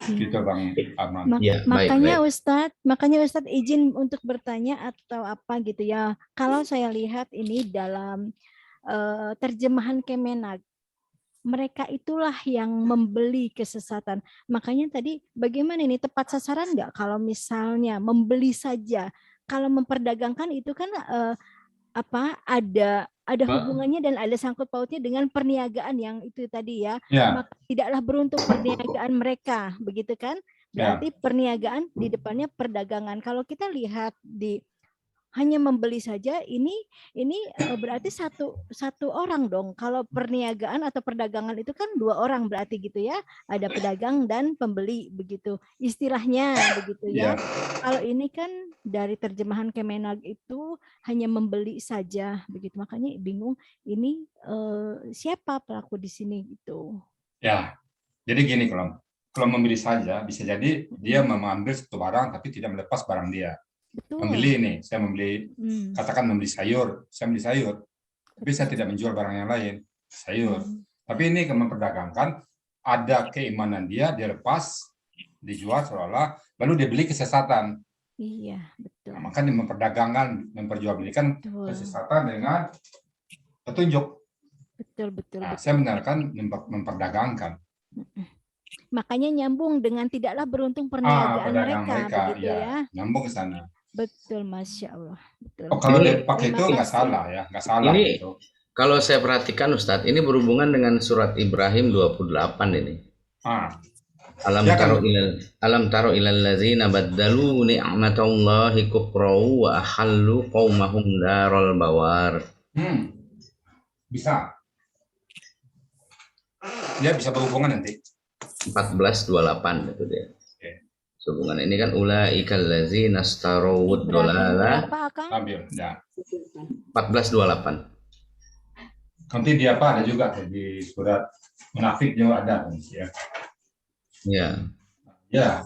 Gitu Bang Arman. Makanya Ustadz izin untuk bertanya atau apa gitu ya. Kalau saya lihat ini dalam terjemahan Kemenag, mereka itulah yang membeli kesesatan. Makanya tadi bagaimana ini tepat sasaran nggak kalau misalnya membeli saja? Kalau memperdagangkan itu kan ada hubungannya dan ada sangkut pautnya dengan perniagaan yang itu tadi ya. Maka tidaklah beruntung perniagaan mereka, begitu kan? Berarti perniagaan di depannya perdagangan. Kalau kita lihat di hanya membeli saja, ini berarti satu orang dong. Kalau perniagaan atau perdagangan itu kan dua orang berarti gitu ya. Ada pedagang dan pembeli begitu istilahnya begitu ya. Kalau ini kan dari terjemahan Kemenag itu hanya membeli saja begitu. Makanya bingung ini siapa pelaku di sini gitu. Ya. Jadi gini, kalau membeli saja bisa jadi dia mengambil satu barang tapi tidak melepas barang dia. Betul. Membeli nih, saya membeli, katakan membeli sayur, tapi saya tidak menjual barang yang lain, sayur. Tapi ini memperdagangkan, ada keimanan dia lepas, dijual seolah-olah, lalu dia beli kesesatan. Iya, betul. Nah, makanya memperdagangkan, memperjualbelikan kesesatan dengan petunjuk. Betul. Nah, saya benarkan memperdagangkan. Makanya nyambung dengan tidaklah beruntung perniagaan mereka begitu ya. Nyambung ke sana. Betul, Masya Allah. Betul. Kalau dia pakai itu nggak salah ya, nggak salah. Ini gitu. Kalau saya perhatikan Ustadz, ini berhubungan dengan surat Ibrahim 28 ini. Alam taro ilal ladzina baddalu ni'matallahi kufrau wa ahallu qaumahum darul bawar. Bisa. Dia bisa berhubungan nanti. 14:28 itu dia. Hubungan ini kan ulaikal ladzina starawud dolala. Ambil, ya. 14:28. Nanti di ada juga di surat munafik juga ada ya. Ya. Ya.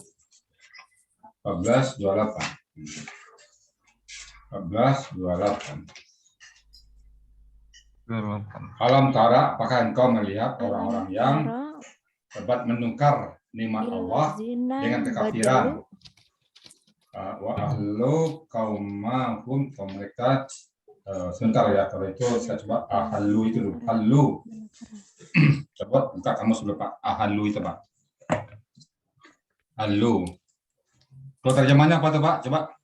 14:28. 14:28. Alam tara, apakah engkau melihat orang-orang yang dapat menukar nikmat Allah dengan kekafiran? Wa ahlu kaum mereka sebentar ya, kalau itu saya coba ahlu itu dulu. Ahlu. Coba buka kamu sebelum Pak. Ahlu itu Pak. Ahlu. Kalau terjemahnya apa tuh Pak? Coba.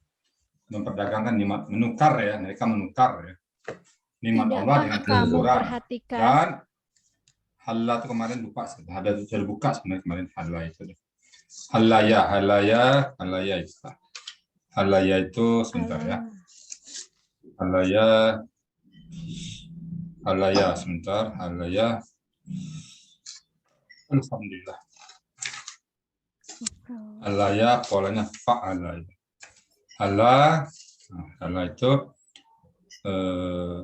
Memperdagangkan nikmat, menukar ya, mereka menukar ya. Nikmat Allah dengan kekufuran. Dan halal itu kemarin lupa, ada sudah buka sebenarnya kemarin halal itu. Halaya itu sebentar ya. Halaya sebentar, halaya. Alhamdulillah. Halaya polanya fa'ala. Hala itu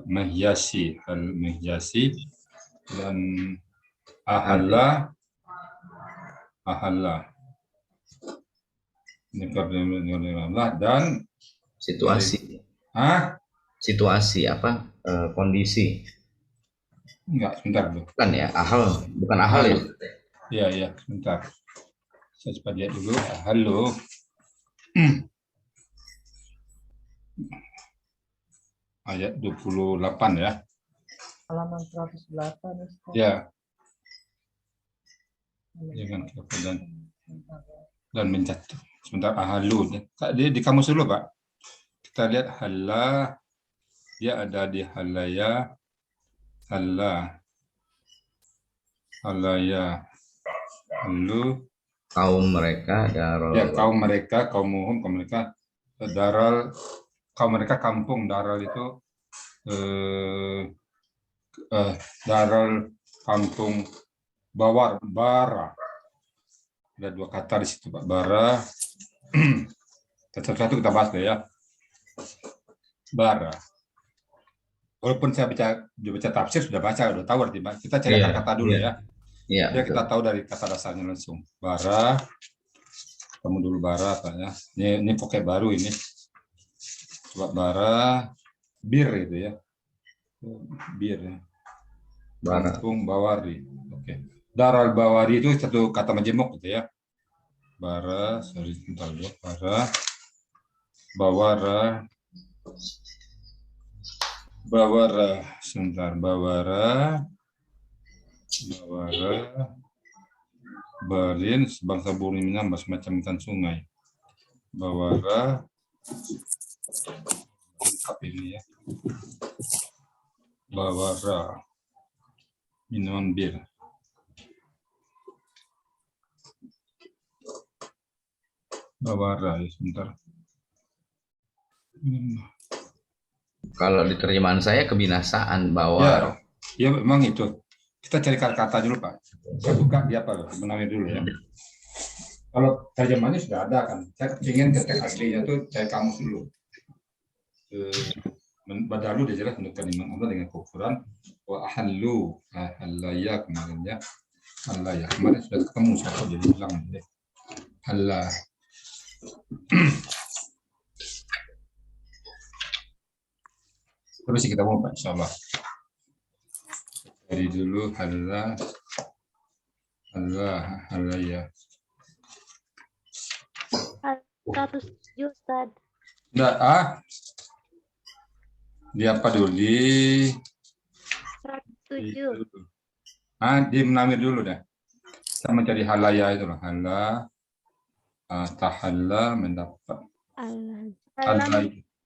menghiasi, dan ahalla dan Situasi. ah Situasi apa? Kondisi. enggak, sebentar dulu. Bukan ya, ahal. Bukan ahal ya. Iya, sebentar. Saya cepat lihat dulu. Halo. Ayat 28 ya. Halaman 108 Ustaz. Ya. Jangan dan menjatuh. Sebentar, ahalu. Dia di kamus dulu, Pak. Kita lihat halla. Dia ada di halaya. Halla. Halaya. Halu. Kaum mereka darul. Ya, kaum mereka, kaum mereka daral, kaum mereka kampung. Daral itu daral kampung bara. Ada dua kata di situ, Pak. Bara. Satu-satu kita bahas ya. Bara. Walaupun saya baca tafsir sudah tahu arti. Kita cari kata dulu ya. Iya. Ya, kita tahu dari kata dasarnya langsung. Bara. Kamu dulu bara, Pak ya. Ini pokoknya baru ini. Coba bara, bir itu ya. Bir ya. Bara. Kampung Bawari. Oke. Daral Bawari itu satu kata majemuk gitu ya. Bara, sorry, sebentar dulu. Bara, Bawara, sebentar. Bawara, Barin, sebangsa burung menambah semacam ikan sungai. Bawara, lengkap ini ya. Bawara, minuman bir. Bawara, ya sebentar. Kalau di terjemahan saya kebinasaan bawar. Ya memang itu. Kita cari kata dulu, Pak. Saya buka dia apa sebenarnya dulu ya. Kalau terjemahannya sudah ada kan. Saya ingin ke teks aslinya tuh cari kamus dulu. Badalu dia jelas menunjukkan iman Allah dengan kufuran. Wa ahallu, halaya kemarin ya. Halaya kemarin sudah ketemu saya jadi hilang deh. Allah. Terus kita mau Pak, insyaallah. Dari dulu halaya. Status Ustaz. Enggak, di apa dulu? Di 107. Di menamir dulu dah. Kita mencari halaya itu loh. Tahalla mendapat. Allah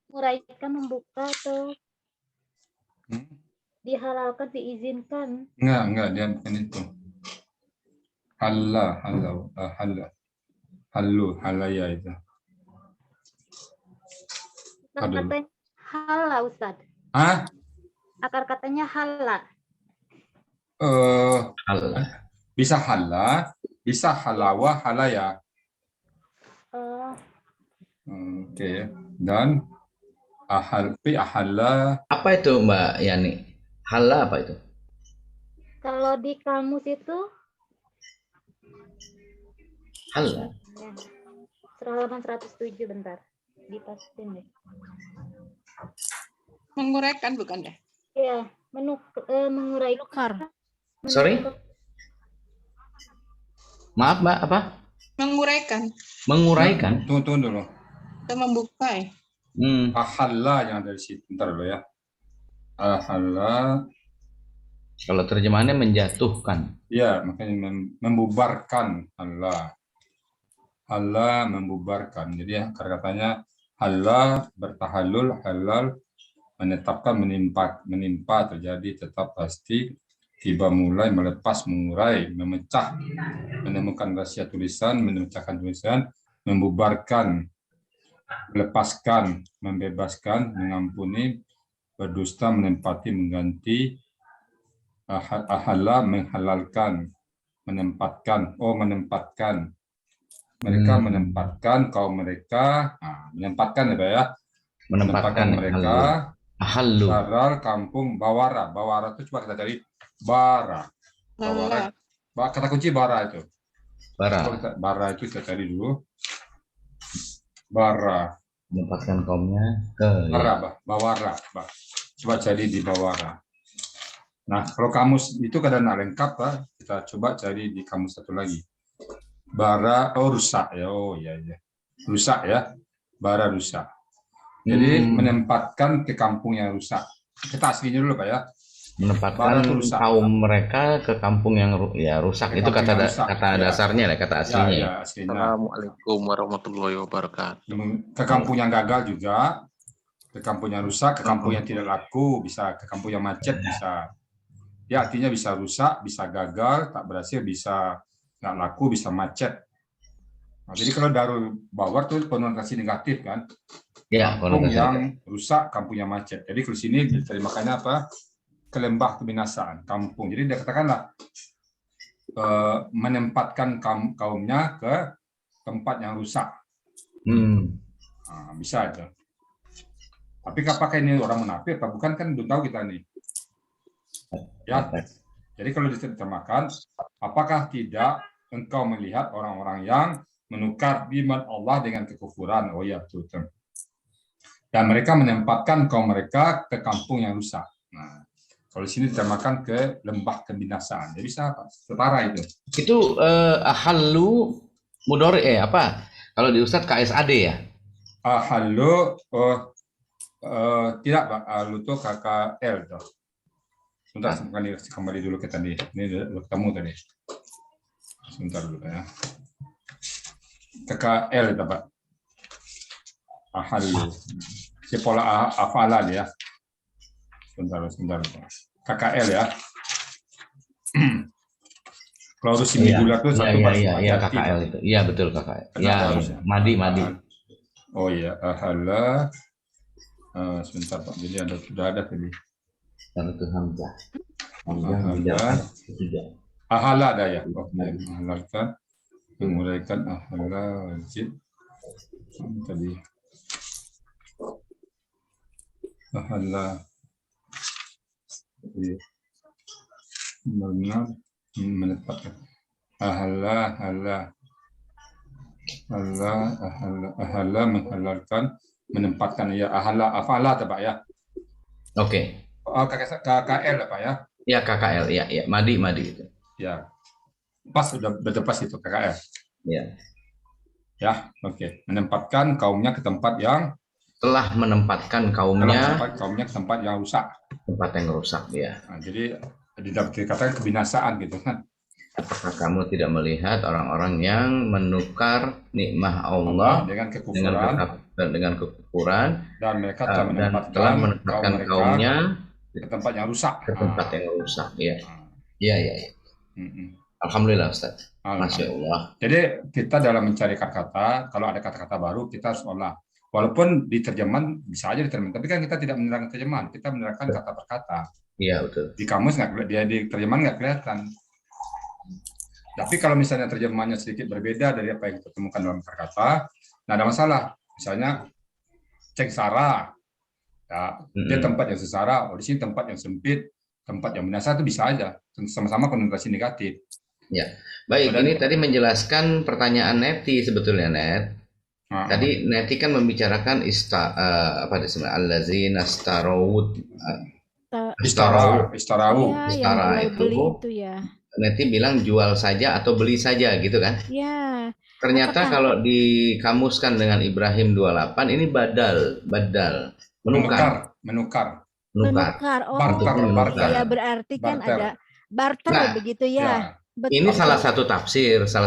menguraikan, membuka atau dihalalkan, diizinkan. Enggak, dia bukan itu. Halaya itu. Akar katanya hala, Ustaz. Akar katanya hala. Bisa hala, bisa halawa, halaya. Oke. Dan ahalla. Apa itu Mbak Yani? Hala apa itu? Kalau di kamus itu Hala. halaman 107, bentar. Dipastiin deh. Menguraikan bukan ya? Iya, menguraikan. Sorry? Maaf Mbak, apa? Menguraikan Menguraikan. Tunggu dulu. atau membuka ya? Ahalla yang ada di situ. Bentar dulu ya. Ahalla. Kalau terjemahannya menjatuhkan. Ya, makanya membubarkan Allah. Allah membubarkan. Jadi ya, katanya Allah bertahallul, halal menetapkan, menimpa terjadi tetap pasti, tiba mulai, melepas, mengurai, memecah, menemukan rahasia tulisan, memecahkan tulisan, membubarkan, melepaskan, membebaskan, mengampuni, berdusta, menempati, mengganti, ahalla, menghalalkan, menempatkan, mereka menempatkan, kaum mereka, menempatkan ya, menempatkan mereka Ahallu. Daral kampung Bawara. Bawara itu coba kita cari bara. Bawara. Kata kunci bara itu. Bara. Bara itu kita cari dulu. Bara. Menempatkan kaumnya ke Bara, Bawara. Coba cari di Bawara. Nah, kalau kamus itu kadang lengkap, Pak. Kita coba cari di kamus satu lagi. Bara, rusak ya. Oh iya. Rusak ya. Bara rusak. Jadi menempatkan ke kampung yang rusak. Kita aslinya dulu, Pak ya. Menempatkan kaum mereka ke kampung yang rusak. Itu kata dasarnya lah, kata aslinya. Ya, aslinya. Assalamualaikum warahmatullahi wabarakatuh. Ke kampung yang gagal juga, ke kampung yang rusak, ke kampung yang tidak laku, bisa ke kampung yang macet, bisa. Ya, artinya bisa rusak, bisa gagal, tak berhasil, bisa nggak laku, bisa macet. Nah, jadi kalau Darul Bawar itu konotasi negatif kan? Ya, kampung yang rusak, kampung yang macet. Jadi di sini diterjemahkannya apa? Ke lembah kebinasaan, kampung. Jadi dia katakanlah menempatkan kaumnya ke tempat yang rusak. Nah, bisa itu. Tapi apakah ini orang munafik apa bukan kan belum tahu kita nih. Ya. Jadi kalau diterjemahkan, apakah tidak engkau melihat orang-orang yang menukar iman Allah dengan kekufuran? Oh ya, betul. Dan mereka menempatkan kaum mereka ke kampung yang rusak. Nah, kalau di sini diterjemahkan ke lembah kebinasaan. Jadi bisa apa? Setara itu. Itu ahallu mudhari apa? Kalau di Ustadz KSAD ya? Ahallu tidak, Pak. Ahallu itu KKL tuh. Sebentar, kembali dulu ke tadi. Ini udah ketemu tadi. Sebentar dulu ya. KKL itu, Pak. Ahallu. Si pola afala dia. Sebentar. KKL ya. Kalau harus ini bulat tuh satu Iya, KKL itu. Iya, betul KKL. Iya, madi. Oh iya, ahala. Sebentar Pak. Jadi sudah ada tadi. Itu Hamzah. Ahala ada ya. Oke, ahalalkan. Menguraikan ahala wajib. Tadi. Ahala. Benar menetapkan ahala menghalalkan menempatkan ya ahala afala Pak ya. Oke. KKL Pak ya. Ya KKL ya madi itu. Ya. Pas sudah pas itu KKL. Ya. Ya, oke. Menempatkan kaumnya ke tempat yang telah menempatkan kaumnya ke tempat yang rusak. Tempat yang rusak ya. Nah, jadi dikatakan kebinasaan gitu kan. Apakah kamu tidak melihat orang-orang yang menukar nikmah Allah dengan kekufuran dan mereka telah menempatkan kaumnya ke tempat yang rusak. Ke tempat yang rusak ya. Iya. Alhamdulillah Ustaz. Masya Allah. Jadi kita dalam mencari kata-kata, kalau ada kata-kata baru kita harus olah. Walaupun di terjemahan bisa aja diterjemahkan, tapi kan kita tidak menerangkan terjemahan, kita menerangkan kata per kata. Iya betul. Di kamus di terjemahan nggak kelihatan. Tapi kalau misalnya terjemahannya sedikit berbeda dari apa yang kita temukan dalam kata, nah ada masalah. Misalnya cengsara, ya, dia tempat yang sesara, di sini tempat yang sempit, tempat yang binasa itu bisa aja, sama-sama konotasi negatif. Ya, baik. Ini tadi menjelaskan pertanyaan Neti sebetulnya Net. Tadi Neti kan membicarakan allazina istarawud itu ya. Neti bilang jual saja atau beli saja gitu kan? Ya. Ternyata kalau dikamuskan dengan Ibrahim 28 ini badal, menukar. Oh, barter. Ya berarti kan ada barter begitu ya. Betul. Ini salah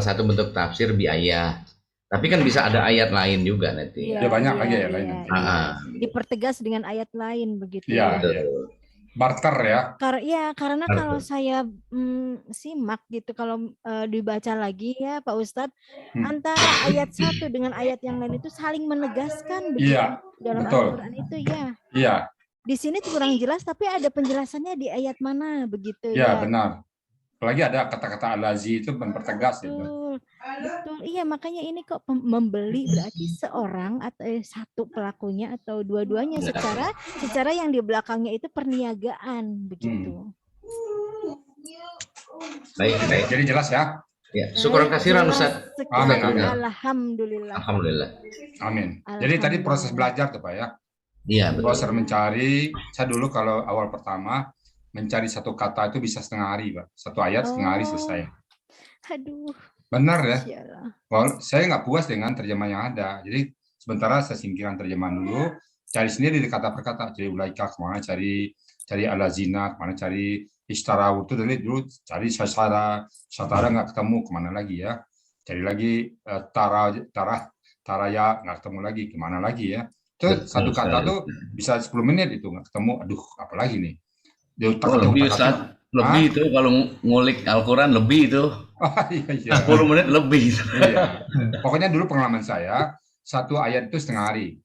satu bentuk tafsir biaya. Tapi kan bisa ada ayat lain juga nanti. Ya banyak lagi ya lain. Dipertegas dengan ayat lain begitu. Ya. Barter ya. Karena kalau saya simak gitu, kalau dibaca lagi ya Pak Ustadz, antara ayat satu dengan ayat yang lain itu saling menegaskan begitu dalam Al-Quran itu ya. Iya. Di sini kurang jelas, tapi ada penjelasannya di ayat mana begitu ya. Ya benar. Apalagi ada kata-kata alazi itu mempertegas itu. Betul, iya makanya ini kok membeli berarti seorang atau satu pelakunya atau dua-duanya Ya. secara yang di belakangnya itu perniagaan begitu. Baik. Jadi jelas ya. Ya, syukur kasiran Jelas Ustaz. sekali. Amin. Alhamdulillah. Alhamdulillah. Amin. Jadi tadi proses belajar tuh Pak ya. Iya, betul. Proses mencari, saya dulu kalau awal pertama mencari satu kata itu bisa setengah hari Pak. Satu ayat setengah hari selesai. Aduh. Benar ya. Iyalah. Well, saya nggak puas dengan terjemahan yang ada. Jadi sementara saya singkirkan terjemahan dulu, cari sendiri di kata per kata. Jadi ulaika kemana cari alazina, kemana cari istarau itu dulu cari syatara nggak ketemu, kemana lagi ya. Cari lagi taraya nggak ketemu lagi, kemana lagi ya. Itu satu kata tuh bisa 10 menit itu nggak ketemu. Aduh, apalagi nih. Lebih Ustaz. Lebih itu kalau ngulik Al-Quran lebih itu. Iya. 10 menit lebih. Iya. Pokoknya dulu pengalaman saya, satu ayat itu setengah hari.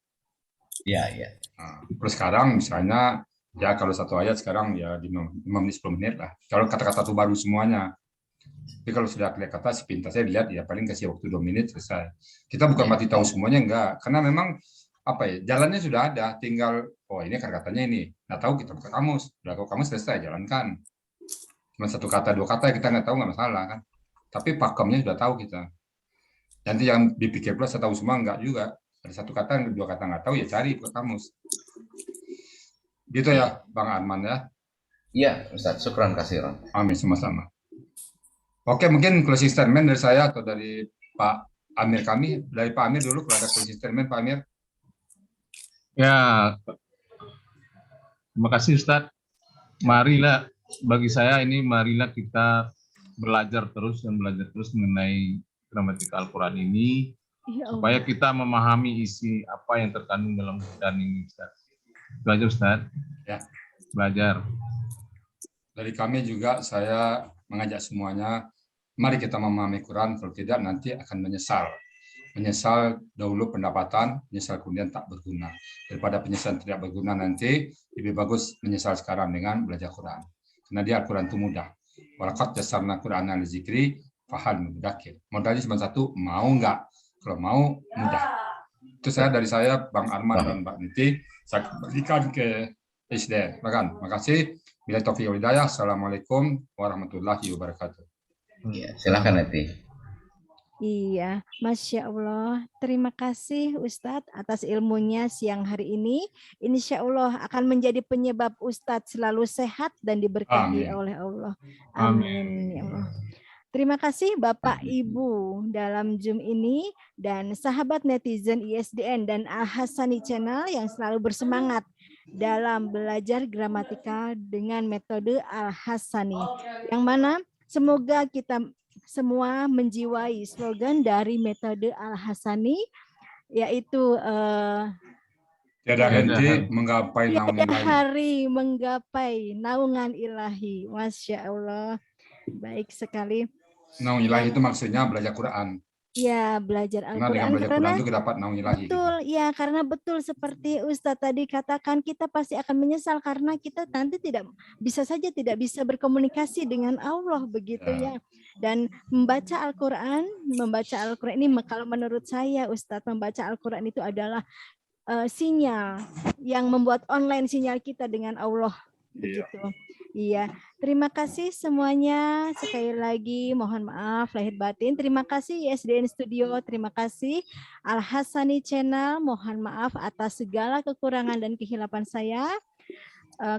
Iya. Nah, terus sekarang misalnya, ya kalau satu ayat sekarang ya 5 menit 10 menit lah. Kalau kata-kata itu baru semuanya. Tapi kalau sudah kelihatan kata, sepintas saya lihat ya paling kasih waktu 2 menit selesai. Kita bukan mati tahu semuanya, enggak. Karena memang jalannya sudah ada, tinggal ini kata-katanya ini. Nggak tahu kita buka kamus. Udah tahu kamus selesai, jalankan. Cuma satu kata, dua kata kita nggak tahu nggak masalah kan. Tapi pakemnya sudah tahu kita. Nanti yang dipikir pula saya tahu semua enggak juga. Ada satu kata, dua kata nggak tahu ya cari buka kamus. Gitu ya Bang Arman ya. Iya Ustaz, syukran kasiran. Amin, sama-sama. Oke, mungkin closing statement dari saya atau dari Pak Amir kami. Dari Pak Amir dulu, kalau ada closing statement Pak Amir. Ya, terima kasih Ustadz. Marilah, bagi saya ini marilah kita belajar terus mengenai gramatika Al-Quran ini, supaya kita memahami isi apa yang terkandung dalam Quran ini Ustadz. Itu aja Ustadz. Ya. Belajar. Dari kami juga saya mengajak semuanya, mari kita memahami Quran, kalau tidak nanti akan menyesal. Menyesal dahulu pendapatan, menyesal kemudian tak berguna. Daripada penyesalan tidak berguna nanti, lebih bagus menyesal sekarang dengan belajar Quran. Karena dia Al-Quran itu mudah. Walaqad yassarna Qur'ana lizikri fahal mudzakkir. Modalnya cuma satu, mau enggak? Kalau mau, mudah. Itu dari saya, Bang Arman dan Mbak Niti. Saya kembalikan ke SDN. Terima kasih. Bila taufiq wal hidayah. Assalamualaikum warahmatullahi wabarakatuh. Ya, silakan Niti. Iya, Masya Allah. Terima kasih Ustadz atas ilmunya siang hari ini. Insya Allah akan menjadi penyebab Ustadz selalu sehat dan diberkahi oleh Allah. Amin. Ya Allah. Terima kasih Bapak Ibu dalam Zoom ini dan sahabat netizen ISDN dan Al-Hasani Channel yang selalu bersemangat dalam belajar gramatika dengan metode Al-Hasani. Yang mana semoga kita semua menjiwai slogan dari metode Al-Hasani, yaitu tiada henti menggapai naungan ilahi. Hari menggapai naungan ilahi. Masya Allah. Baik sekali. Naungan ilahi itu maksudnya belajar Quran. Ya, belajar Al-Quran. Karena dengan belajar Quran itu dapat naungan ilahi. Betul, ya karena betul seperti Ustadz tadi katakan, kita pasti akan menyesal karena kita nanti tidak bisa berkomunikasi dengan Allah begitu ya. Dan membaca Al-Quran ini kalau menurut saya Ustadz, membaca Al-Quran itu adalah sinyal yang membuat online sinyal kita dengan Allah begitu. Iya, terima kasih semuanya. Sekali lagi mohon maaf lahir batin. Terima kasih ISDN Studio, terima kasih Al-Hasani Channel. Mohon maaf atas segala kekurangan dan kehilapan saya.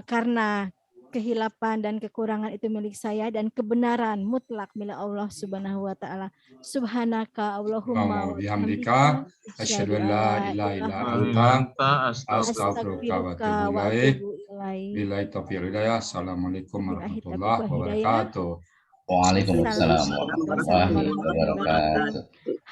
Karena kehilapan dan kekurangan itu milik saya dan kebenaran mutlak milik Allah Subhanahu wa taala. Subhanaka Allahumma wa bihamdika asyhadu an la ilaha illa anta astaghfiruka wa atubu ilaik. Billahi taufiq wal hidayah. Assalamualaikum warahmatullahi wabarakatuh. Waalaikumsalam warahmatullahi wabarakatuh.